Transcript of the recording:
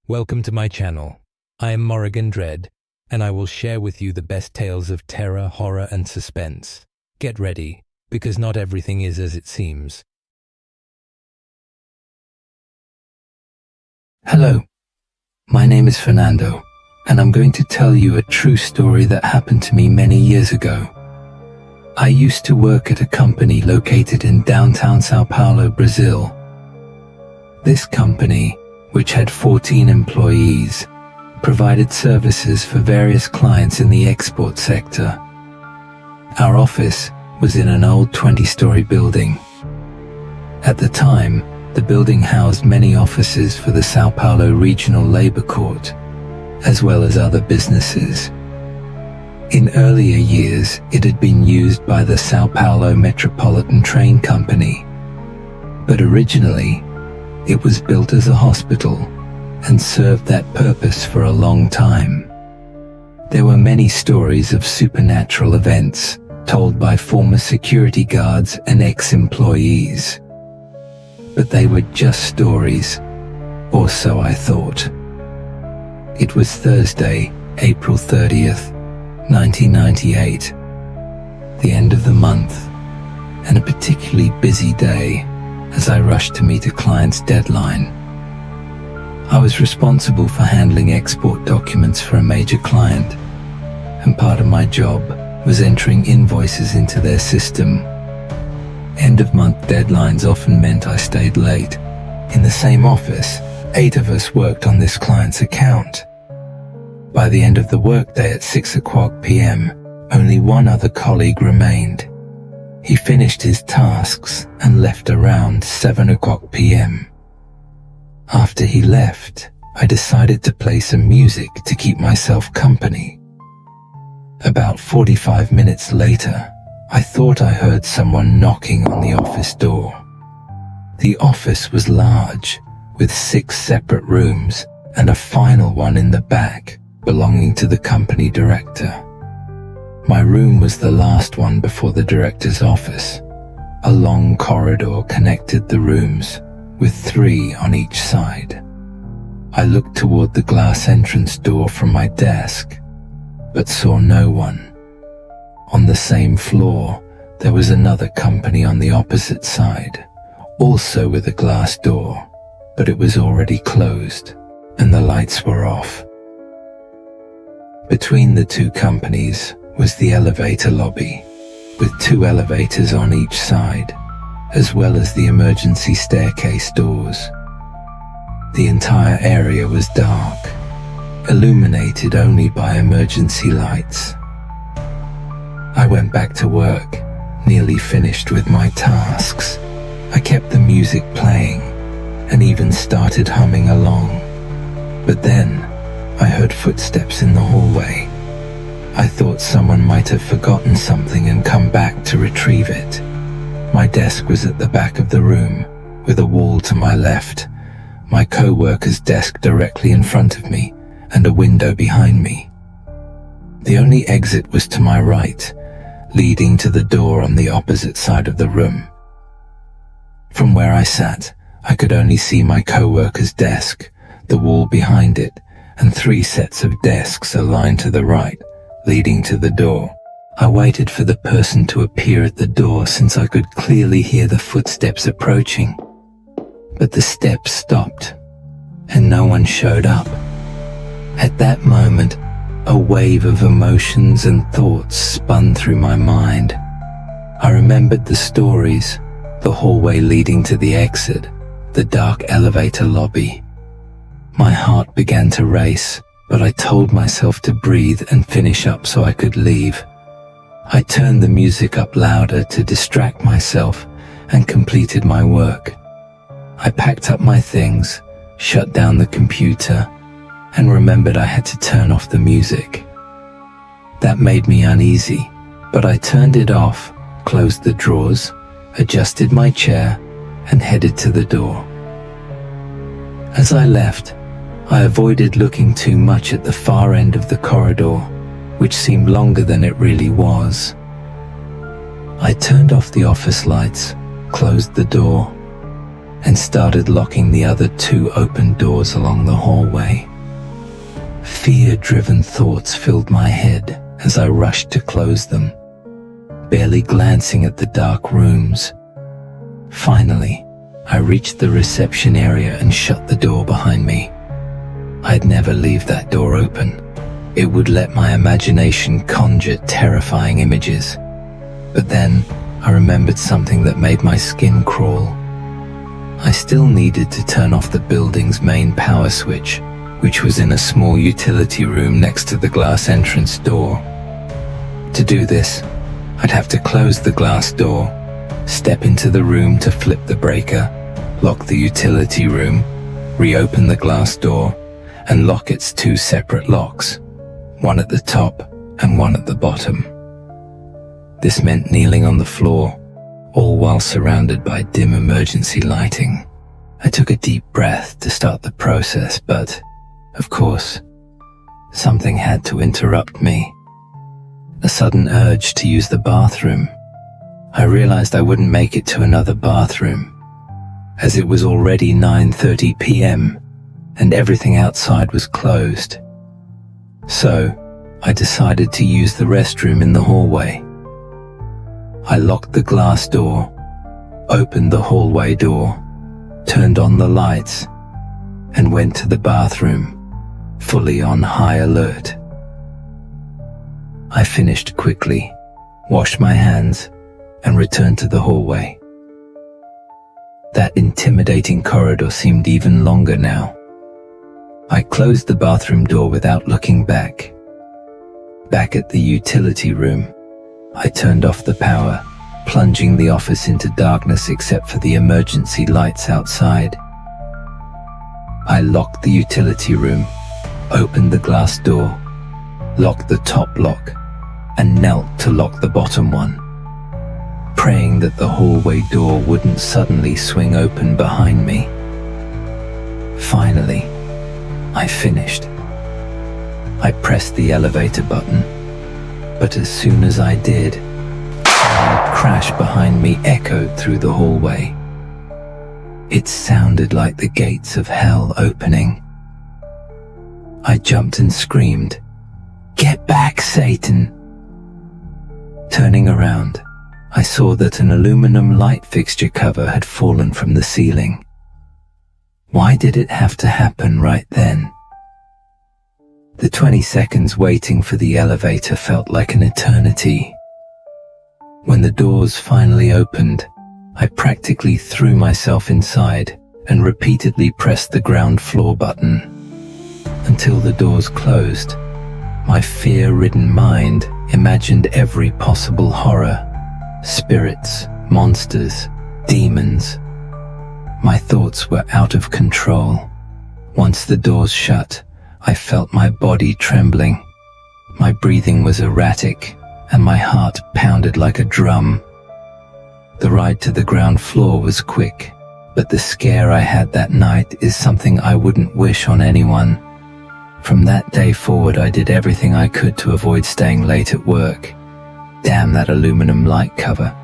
Welcome to my channel. I am Morrigan Dread, and I will share with you the best tales of terror, horror, and suspense. Get ready, because not everything is as it seems. Hello, my name is Fernando, and I'm going to tell you a true story that happened to me many years ago. I used to work at a company located in downtown São Paulo, Brazil. This company, which had 14 employees, provided services for various clients in the export sector. Our office was in an old 20-story building. At the time, the building housed many offices for the São Paulo Regional Labor Court, as well as other businesses. In earlier years, it had been used by the São Paulo Metropolitan Train Company, but originally, it was built as a hospital and served that purpose for a long time. There were many stories of supernatural events told by former security guards and ex-employees. But they were just stories, or so I thought. It was Thursday, April 30th, 1998, the end of the month, and a particularly busy day as I rushed to meet a client's deadline. I was responsible for handling export documents for a major client, and part of my job was entering invoices into their system. End-of-month deadlines often meant I stayed late. In the same office, 8 of us worked on this client's account. By the end of the workday at 6:00 p.m., only one other colleague remained. He finished his tasks and left around 7:00 p.m. After he left, I decided to play some music to keep myself company. About 45 minutes later, I thought I heard someone knocking on the office door. The office was large, with 6 separate rooms and a final one in the back belonging to the company director. My room was the last one before the director's office. A long corridor connected the rooms, with 3 on each side. I looked toward the glass entrance door from my desk, but saw no one. On the same floor, there was another company on the opposite side, also with a glass door, but it was already closed, and the lights were off. Between the 2 companies was the elevator lobby, with 2 elevators on each side, as well as the emergency staircase doors. The entire area was dark, illuminated only by emergency lights. I went back to work, nearly finished with my tasks. I kept the music playing, and even started humming along. But then, I heard footsteps in the hallway. I thought someone might have forgotten something and come back to retrieve it. My desk was at the back of the room, with a wall to my left, my co-worker's desk directly in front of me, and a window behind me. The only exit was to my right, leading to the door on the opposite side of the room. From where I sat, I could only see my co-worker's desk, the wall behind it, and 3 sets of desks aligned to the right, leading to the door. I waited for the person to appear at the door since I could clearly hear the footsteps approaching. But the steps stopped, and no one showed up. At that moment, a wave of emotions and thoughts spun through my mind. I remembered the stories, the hallway leading to the exit, the dark elevator lobby. My heart began to race, but I told myself to breathe and finish up so I could leave. I turned the music up louder to distract myself and completed my work. I packed up my things, shut down the computer, and remembered I had to turn off the music. That made me uneasy, but I turned it off, closed the drawers, adjusted my chair, and headed to the door. As I left, I avoided looking too much at the far end of the corridor, which seemed longer than it really was. I turned off the office lights, closed the door, and started locking the other 2 open doors along the hallway. Fear-driven thoughts filled my head as I rushed to close them, barely glancing at the dark rooms. Finally, I reached the reception area and shut the door behind me. I'd never leave that door open. It would let my imagination conjure terrifying images. But then, I remembered something that made my skin crawl. I still needed to turn off the building's main power switch, which was in a small utility room next to the glass entrance door. To do this, I'd have to close the glass door, step into the room to flip the breaker, lock the utility room, reopen the glass door, and lock its 2 separate locks, one at the top and one at the bottom. This meant kneeling on the floor, all while surrounded by dim emergency lighting. I took a deep breath to start the process, but, of course, something had to interrupt me. A sudden urge to use the bathroom. I realized I wouldn't make it to another bathroom, as it was already 9:30 p.m. and everything outside was closed. So, I decided to use the restroom in the hallway. I locked the glass door, opened the hallway door, turned on the lights, and went to the bathroom, fully on high alert. I finished quickly, washed my hands, and returned to the hallway. That intimidating corridor seemed even longer now. I closed the bathroom door without looking back. Back at the utility room, I turned off the power, plunging the office into darkness except for the emergency lights outside. I locked the utility room, opened the glass door, locked the top lock, and knelt to lock the bottom one, praying that the hallway door wouldn't suddenly swing open behind me. Finally, I finished. I pressed the elevator button, but as soon as I did, a loud crash behind me echoed through the hallway. It sounded like the gates of hell opening. I jumped and screamed, "Get back, Satan!" Turning around, I saw that an aluminum light fixture cover had fallen from the ceiling. Why did it have to happen right then? The 20 seconds waiting for the elevator felt like an eternity. When the doors finally opened, I practically threw myself inside and repeatedly pressed the ground floor button. Until the doors closed, my fear-ridden mind imagined every possible horror: spirits, monsters, demons. My thoughts were out of control. Once the doors shut, I felt my body trembling. My breathing was erratic, and my heart pounded like a drum. The ride to the ground floor was quick, but the scare I had that night is something I wouldn't wish on anyone. From that day forward, I did everything I could to avoid staying late at work. Damn that aluminum light cover.